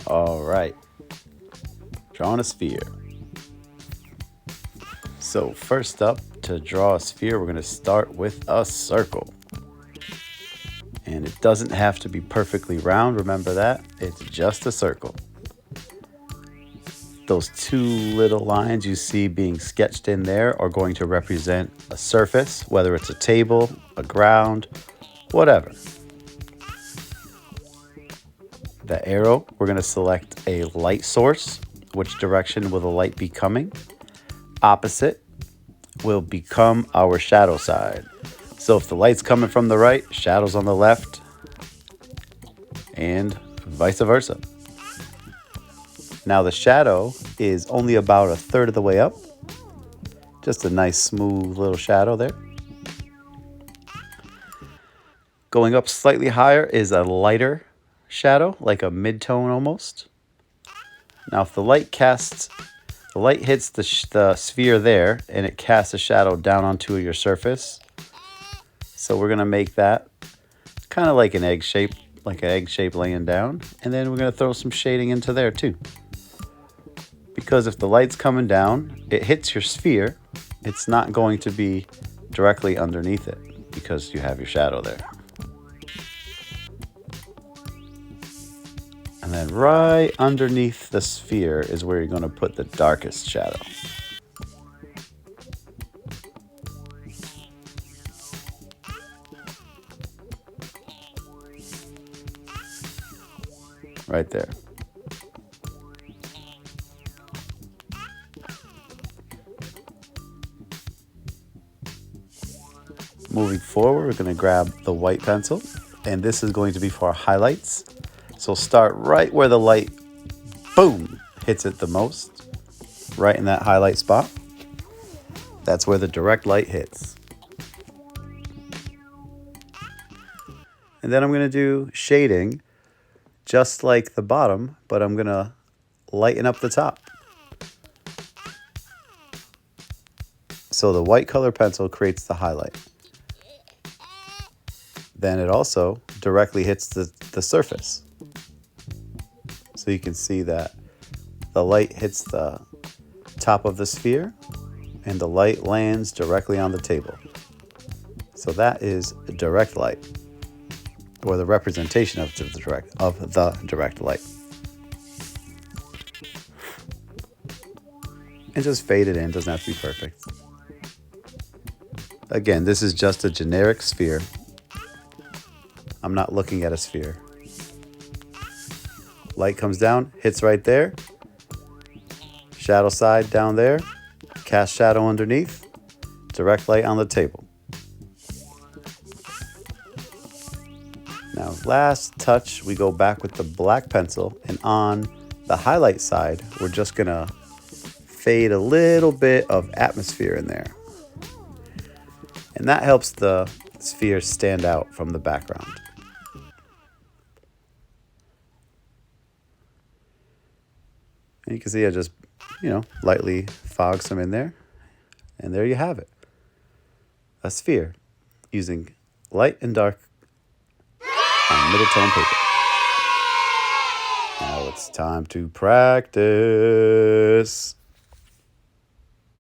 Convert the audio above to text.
All right, drawing a sphere. So first up, to draw a sphere, we're going to start with a circle. And it doesn't have to be perfectly round, remember that? It's just a circle. Those two little lines you see being sketched in there are going to represent a surface, whether it's a table, a ground, whatever. The arrow, we're going to select a light source. Which direction will the light be coming? Opposite will become our shadow side. So if the light's coming from the right, shadow's on the left, and vice versa. Now the shadow is only about a third of the way up. Just a nice smooth little shadow there. Going up slightly higher is a lighter shadow, like a mid-tone almost. Now if the light hits the sphere there, and it casts a shadow down onto your surface. So we're gonna make that kind of like an egg shape, laying down. And then we're gonna throw some shading into there too. Because if the light's coming down, it hits your sphere, it's not going to be directly underneath it because you have your shadow there. And then right underneath the sphere is where you're going to put the darkest shadow. Right there. Moving forward, we're going to grab the white pencil, and this is going to be for our highlights. So start right where the light, boom, hits it the most, right in that highlight spot. That's where the direct light hits. And then I'm going to do shading just like the bottom, but I'm going to lighten up the top. So the white color pencil creates the highlight. Then it also directly hits the surface. So you can see that the light hits the top of the sphere and the light lands directly on the table. So that is direct light, or the representation of the direct light. And just fade it in, doesn't have to be perfect. Again, this is just a generic sphere. I'm not looking at a sphere. Light comes down, hits right there. Shadow side down there. Cast shadow underneath. Direct light on the table. Now, last touch, we go back with the black pencil, and on the highlight side, we're just gonna fade a little bit of atmosphere in there. And that helps the sphere stand out from the background. And you can see I just, lightly fog some in there. And there you have it. A sphere using light and dark on middle tone paper. Now it's time to practice.